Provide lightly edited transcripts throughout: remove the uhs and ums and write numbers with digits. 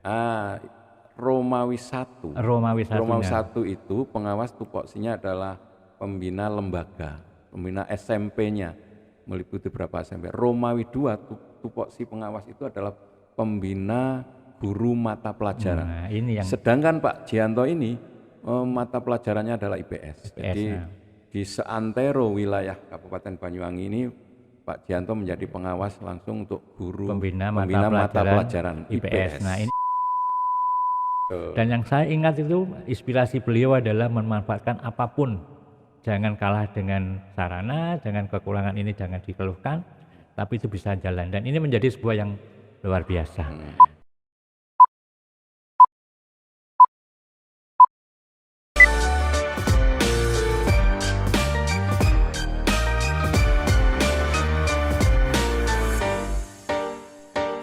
Ah, Romawi 1. Romawi Romawi satunya. 1 itu pengawas tupoksinya adalah pembina lembaga, pembina SMP-nya, meliputi beberapa SMP. Romawi 2 tupoksi pengawas itu adalah pembina guru mata pelajaran. Nah, ini yang Sedangkan Pak Jianto ini mata pelajarannya adalah IPS. IPS. Jadi Nah, di seantero wilayah Kabupaten Banyuwangi ini Pak Jianto menjadi pengawas langsung untuk guru pembina mata pembina mata pelajaran pelajaran IPS. IPS. Nah, ini dan yang saya ingat itu inspirasi beliau adalah memanfaatkan apapun. Jangan kalah dengan sarana, jangan kekurangan ini jangan dikeluhkan, tapi itu bisa jalan. Dan ini menjadi sebuah yang luar biasa.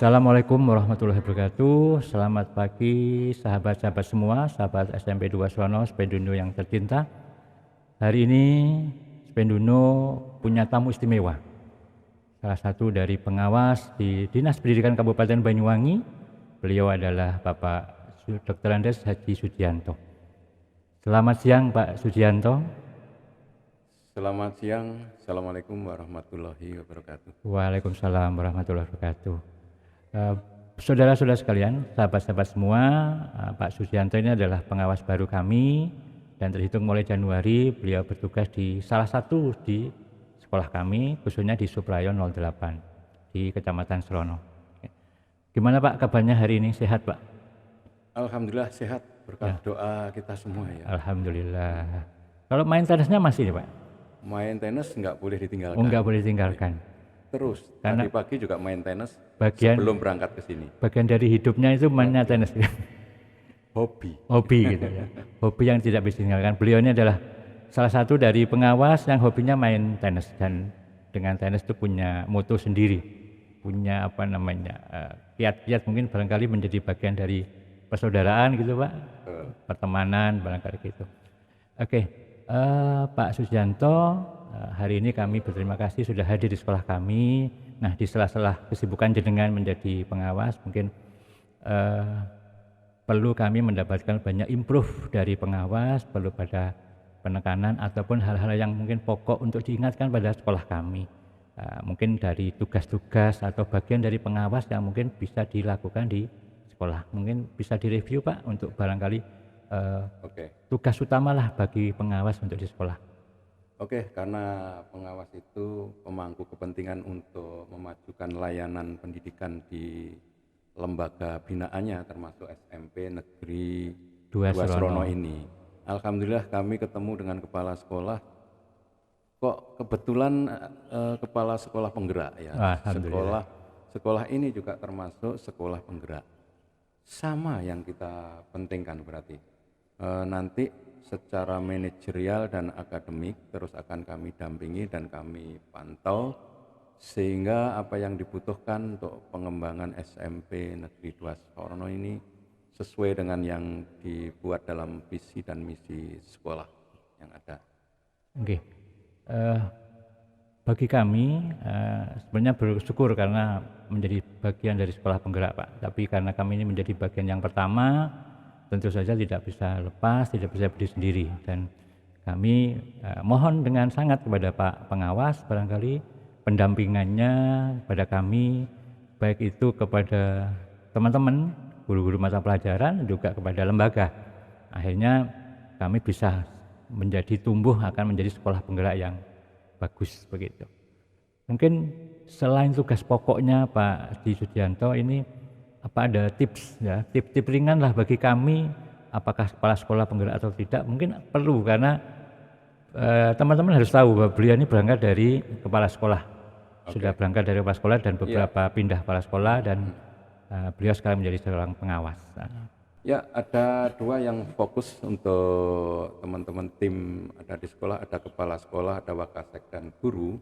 Assalamualaikum warahmatullahi wabarakatuh. Selamat pagi sahabat-sahabat semua, sahabat SMP 2 Suwono, Sependuno yang tercinta. Hari ini Sependuno punya tamu istimewa. Salah satu dari pengawas di Dinas Pendidikan Kabupaten Banyuwangi. Beliau adalah Bapak Dr. Andes Haji Sujianto. Selamat siang Pak Sujianto. Selamat siang, Assalamualaikum warahmatullahi wabarakatuh. Waalaikumsalam warahmatullahi wabarakatuh. Saudara-saudara sekalian, sahabat-sahabat semua, Pak Sujianto ini adalah pengawas baru kami dan terhitung mulai Januari beliau bertugas di salah satu di sekolah kami, khususnya di Suprayo 08 di Kecamatan Serono. Gimana Pak kabarnya hari ini, sehat Pak? Alhamdulillah sehat berkat doa kita semua ya. Alhamdulillah. Kalau main tenisnya masih nih Pak? Main tenis nggak boleh ditinggalkan. Oh, nggak boleh tinggalkan. Terus Karena tadi pagi juga main tenis sebelum berangkat ke sini. Bagian dari hidupnya itu mainnya tenis. Hobi. Hobi gitu ya. Hobi yang tidak bisa ditinggalkan. Beliau ini adalah salah satu dari pengawas yang hobinya main tenis dan dengan tenis itu punya moto sendiri. Punya apa namanya? Kiat-kiat mungkin barangkali menjadi bagian dari persaudaraan gitu Pak. Pertemanan barangkali gitu. Oke. Pak Sujianto, hari ini kami berterima kasih sudah hadir di sekolah kami. Nah, di sela-sela kesibukan jenengan menjadi pengawas, mungkin perlu kami mendapatkan banyak improve dari pengawas, perlu pada penekanan ataupun hal-hal yang mungkin pokok untuk diingatkan pada sekolah kami. Mungkin dari tugas-tugas atau bagian dari pengawas yang mungkin bisa dilakukan di sekolah. Mungkin bisa direview Pak untuk barangkali tugas utamalah bagi pengawas untuk di sekolah. Oke, karena pengawas itu pemangku kepentingan untuk memajukan layanan pendidikan di lembaga binaannya termasuk SMP Negeri 2 Serono ini. Alhamdulillah kami ketemu dengan kepala sekolah. Kok kebetulan kepala sekolah penggerak ya. Sekolah ini juga termasuk sekolah penggerak. Sama yang kita pentingkan berarti. Nanti secara manajerial dan akademik terus akan kami dampingi dan kami pantau sehingga apa yang dibutuhkan untuk pengembangan SMP Negeri 2 Serono ini sesuai dengan yang dibuat dalam visi dan misi sekolah yang ada. Oke. Bagi kami sebenarnya bersyukur karena menjadi bagian dari sekolah penggerak Pak. Tapi karena kami ini menjadi bagian yang pertama, tentu saja tidak bisa lepas, tidak bisa berdiri sendiri. Dan kami mohon dengan sangat kepada Pak Pengawas barangkali pendampingannya kepada kami, baik itu kepada teman-teman, guru-guru mata pelajaran, juga kepada lembaga. Akhirnya kami bisa menjadi tumbuh akan menjadi sekolah penggerak yang bagus begitu. Mungkin selain tugas pokoknya Pak Haji Sujianto ini apa ada tips ya, tip-tip ringan lah bagi kami apakah kepala sekolah penggerak atau tidak, mungkin perlu karena teman-teman harus tahu bahwa beliau ini berangkat dari kepala sekolah. Sudah berangkat dari kepala sekolah dan beberapa pindah kepala sekolah dan beliau sekarang menjadi seorang pengawas. Ya, ada dua yang fokus untuk teman-teman tim ada di sekolah, ada kepala sekolah, ada wakasek dan guru.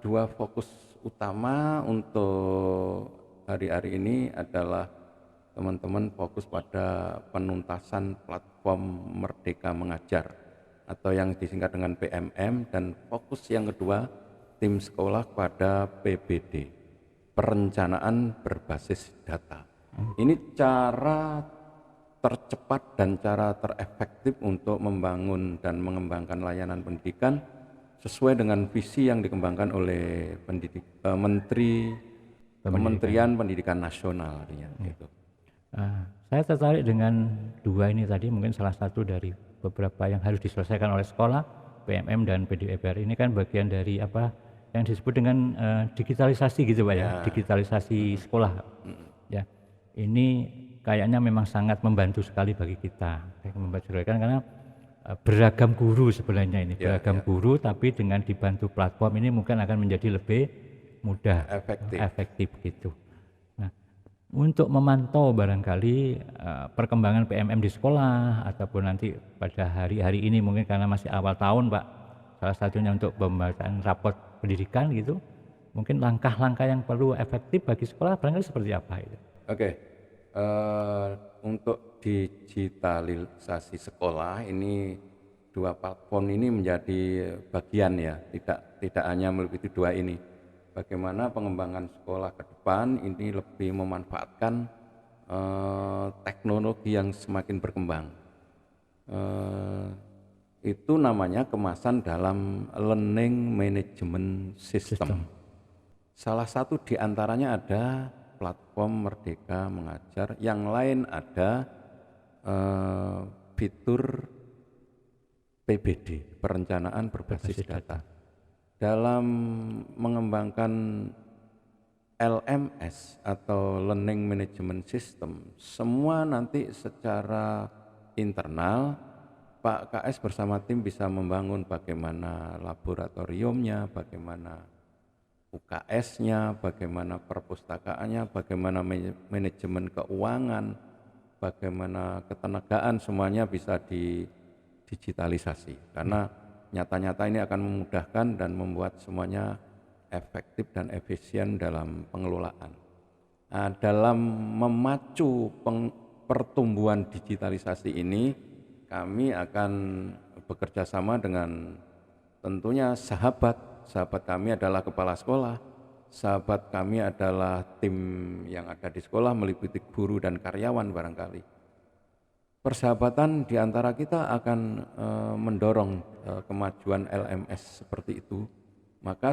Dua fokus utama untuk hari-hari ini adalah teman-teman fokus pada penuntasan platform Merdeka Mengajar atau yang disingkat dengan PMM, dan fokus yang kedua tim sekolah pada PBD, perencanaan berbasis data. Ini cara tercepat dan cara terefektif untuk membangun dan mengembangkan layanan pendidikan sesuai dengan visi yang dikembangkan oleh Menteri Kementerian Pendidikan Nasional artinya gitu. Saya tertarik dengan dua ini tadi, mungkin salah satu dari beberapa yang harus diselesaikan oleh sekolah, PMM dan PDIPR ini kan bagian dari apa yang disebut dengan digitalisasi gitu Pak ya, digitalisasi sekolah. Ya, ini kayaknya memang sangat membantu sekali bagi kita, membantu sekali karena beragam guru sebenarnya ini, beragam guru tapi dengan dibantu platform ini mungkin akan menjadi lebih mudah, efektif gitu. Nah, untuk memantau barangkali perkembangan PMM di sekolah ataupun nanti pada hari-hari ini mungkin karena masih awal tahun Pak, salah satunya untuk pembahasan raport pendidikan gitu, mungkin langkah-langkah yang perlu efektif bagi sekolah barangkali seperti apa itu? Oke, untuk digitalisasi sekolah ini dua platform ini menjadi bagian ya, tidak hanya meliputi dua ini. Bagaimana pengembangan sekolah ke depan ini lebih memanfaatkan teknologi yang semakin berkembang. Itu namanya kemasan dalam learning management system. Salah satu diantaranya ada platform Merdeka Mengajar, yang lain ada fitur PBD, perencanaan berbasis data. Dalam mengembangkan LMS atau Learning Management System, semua nanti secara internal Pak KS bersama tim bisa membangun bagaimana laboratoriumnya, bagaimana UKS-nya, bagaimana perpustakaannya, bagaimana manajemen keuangan, bagaimana ketenagaan, semuanya bisa digitalisasi. Karena nyata-nyata ini akan memudahkan dan membuat semuanya efektif dan efisien dalam pengelolaan. Nah, dalam memacu pertumbuhan digitalisasi ini, kami akan bekerja sama dengan tentunya sahabat kami adalah kepala sekolah, sahabat kami adalah tim yang ada di sekolah meliputi guru dan karyawan barangkali. Persahabatan di antara kita akan mendorong kemajuan LMS seperti itu. Maka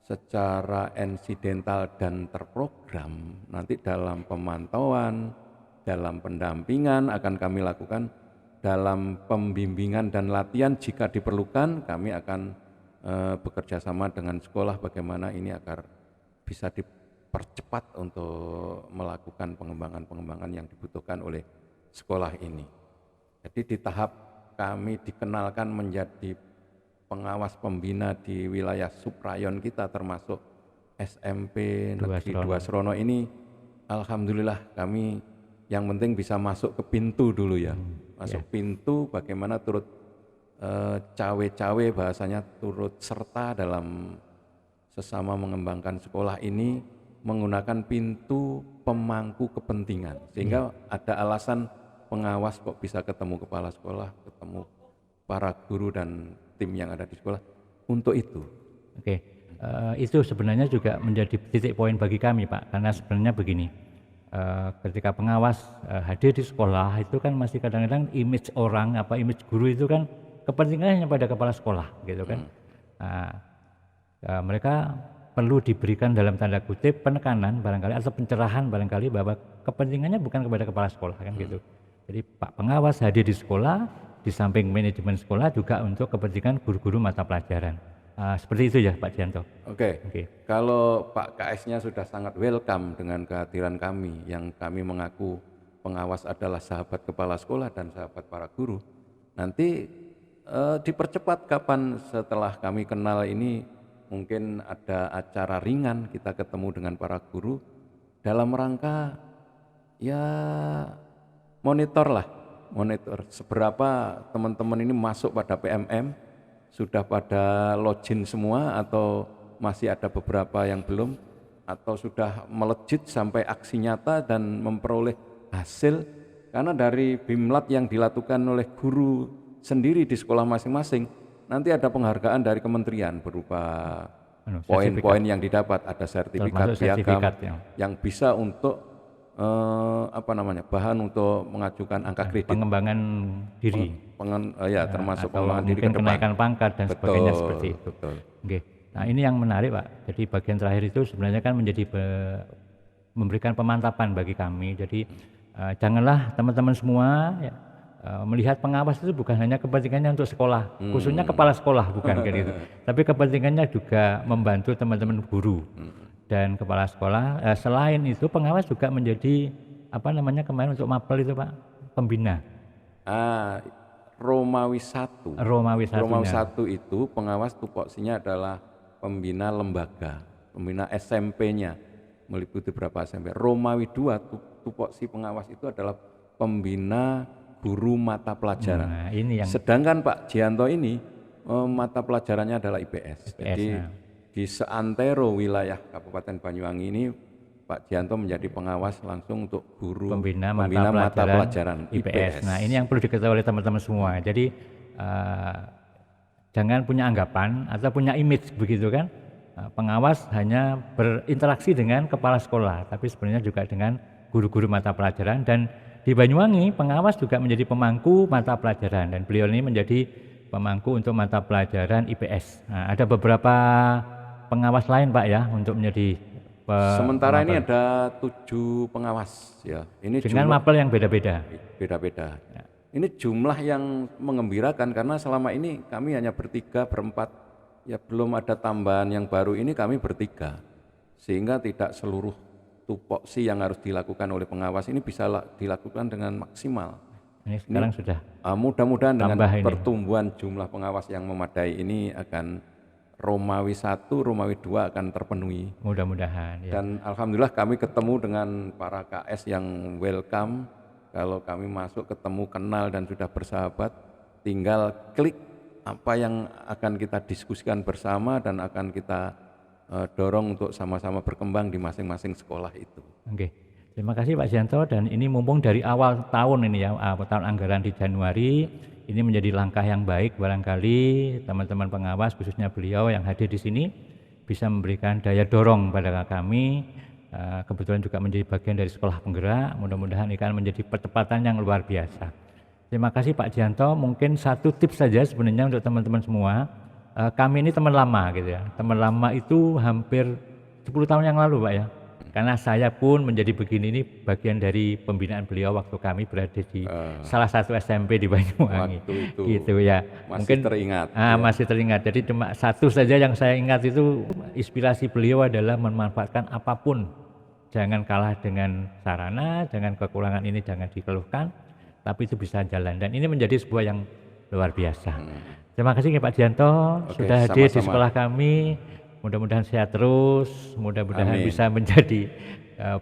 secara insidental dan terprogram nanti dalam pemantauan, dalam pendampingan akan kami lakukan, dalam pembimbingan dan latihan jika diperlukan kami akan bekerja sama dengan sekolah bagaimana ini agar bisa dipercepat untuk melakukan pengembangan-pengembangan yang dibutuhkan oleh sekolah ini. Jadi di tahap kami dikenalkan menjadi pengawas pembina di wilayah subrayon kita termasuk SMP Negeri 2 Serono ini, alhamdulillah kami yang penting bisa masuk ke pintu dulu ya, masuk pintu bagaimana turut cawe-cawe bahasanya turut serta dalam sesama mengembangkan sekolah ini menggunakan pintu pemangku kepentingan sehingga ada alasan pengawas kok bisa ketemu kepala sekolah, ketemu para guru dan tim yang ada di sekolah untuk itu. Oke, itu sebenarnya juga menjadi titik poin bagi kami Pak, karena sebenarnya begini, ketika pengawas hadir di sekolah itu kan masih kadang-kadang image orang, image guru itu kan kepentingannya pada kepala sekolah gitu kan. Mereka perlu diberikan dalam tanda kutip penekanan barangkali atau pencerahan barangkali bahwa kepentingannya bukan kepada kepala sekolah kan gitu. Jadi Pak pengawas hadir di sekolah, di samping manajemen sekolah juga untuk kepentingan guru-guru mata pelajaran. Seperti itu ya Pak Dianto. Oke. Kalau Pak KS-nya sudah sangat welcome dengan kehadiran kami, yang kami mengaku pengawas adalah sahabat kepala sekolah dan sahabat para guru, nanti dipercepat kapan setelah kami kenal ini mungkin ada acara ringan kita ketemu dengan para guru dalam rangka ya monitor seberapa teman-teman ini masuk pada PMM, sudah pada login semua atau masih ada beberapa yang belum, atau sudah melejit sampai aksi nyata dan memperoleh hasil. Karena dari BIMLAT yang dilakukan oleh guru sendiri di sekolah masing-masing, nanti ada penghargaan dari kementerian berupa sertifikat. poin-poin yang didapat, ada sertifikat Termasuk sertifikat piagam yang bisa untuk bahan untuk mengajukan angka kredit, pengembangan diri, termasuk atau pengembangan diri ke mungkin depan. kenaikan pangkat dan sebagainya seperti itu. Betul. Oke. Nah ini yang menarik Pak. Jadi bagian terakhir itu sebenarnya kan menjadi memberikan pemantapan bagi kami. Jadi janganlah teman-teman semua ya, melihat pengawas itu bukan hanya kepentingannya untuk sekolah, khususnya kepala sekolah bukan kayak gitu. Tapi kepentingannya juga membantu teman-teman guru dan kepala sekolah. Selain itu pengawas juga menjadi kemarin untuk mapel itu Pak, pembina. Romawi 1. Romawi 1 itu pengawas tupoksinya adalah pembina lembaga, pembina SMP-nya, meliputi beberapa SMP. Romawi 2 tupoksi pengawas itu adalah pembina guru mata pelajaran. Nah, ini yang sedangkan Pak Jianto ini mata pelajarannya adalah IPS. Jadi di seantero wilayah Kabupaten Banyuwangi ini Pak Jianto menjadi pengawas langsung untuk guru pembina mata pelajaran IPS. Nah ini yang perlu diketahui oleh teman-teman semua. Jadi jangan punya anggapan atau punya image begitu kan. Pengawas hanya berinteraksi dengan kepala sekolah, tapi sebenarnya juga dengan guru-guru mata pelajaran. Dan di Banyuwangi pengawas juga menjadi pemangku mata pelajaran, dan beliau ini menjadi pemangku untuk mata pelajaran IPS. Nah, ada beberapa pengawas lain Pak ya untuk menjadi sementara mapel. Ini ada 7 pengawas ya. Ini dengan mapel yang beda-beda. Ya. Ini jumlah yang mengembirakan karena selama ini kami hanya bertiga, berempat. Ya belum ada tambahan yang baru ini kami bertiga. Sehingga tidak seluruh tupoksi yang harus dilakukan oleh pengawas ini bisa dilakukan dengan maksimal. Ini sekarang sudah. Mudah-mudahan dengan pertumbuhan jumlah pengawas yang memadai ini akan Romawi 1, Romawi 2 akan terpenuhi. Mudah-mudahan. Ya. Dan alhamdulillah kami ketemu dengan para KS yang welcome. Kalau kami masuk ketemu, kenal dan sudah bersahabat, tinggal klik apa yang akan kita diskusikan bersama dan akan kita dorong untuk sama-sama berkembang di masing-masing sekolah itu. Oke. Terima kasih Pak Jianto, dan ini mumpung dari awal tahun ini ya, tahun anggaran di Januari, ini menjadi langkah yang baik barangkali teman-teman pengawas khususnya beliau yang hadir di sini bisa memberikan daya dorong pada kami. Kebetulan juga menjadi bagian dari sekolah penggerak, mudah-mudahan ini akan menjadi percepatan yang luar biasa. Terima kasih Pak Jianto. Mungkin satu tips saja sebenarnya untuk teman-teman semua. Kami ini teman lama gitu ya. Teman lama itu hampir 10 tahun yang lalu Pak ya. Karena saya pun menjadi begini ini bagian dari pembinaan beliau waktu kami berada di salah satu SMP di Banyuwangi. Gitu ya. Mungkin teringat. Masih teringat. Jadi cuma satu saja yang saya ingat itu, inspirasi beliau adalah memanfaatkan apapun. Jangan kalah dengan sarana, jangan kekurangan ini jangan dikeluhkan, tapi itu bisa jalan. Dan ini menjadi sebuah yang luar biasa. Terima kasih Pak Jianto sudah hadir di sekolah kami. Mudah-mudahan sehat terus, mudah-mudahan bisa menjadi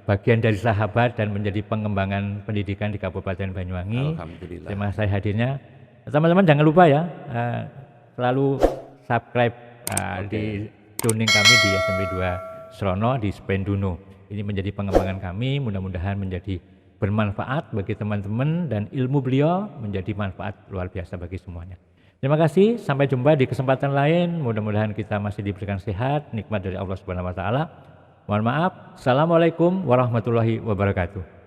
bagian dari sahabat dan menjadi pengembangan pendidikan di Kabupaten Banyuwangi. Alhamdulillah. Terima kasih hadirnya. Teman-teman jangan lupa ya, selalu subscribe di tuning kami di SMP 2 Srono di Spenduno. Ini menjadi pengembangan kami, mudah-mudahan menjadi bermanfaat bagi teman-teman dan ilmu beliau menjadi manfaat luar biasa bagi semuanya. Terima kasih, sampai jumpa di kesempatan lain. Mudah-mudahan kita masih diberikan sehat, nikmat dari Allah Subhanahu wa taala. Mohon maaf. Assalamualaikum warahmatullahi wabarakatuh.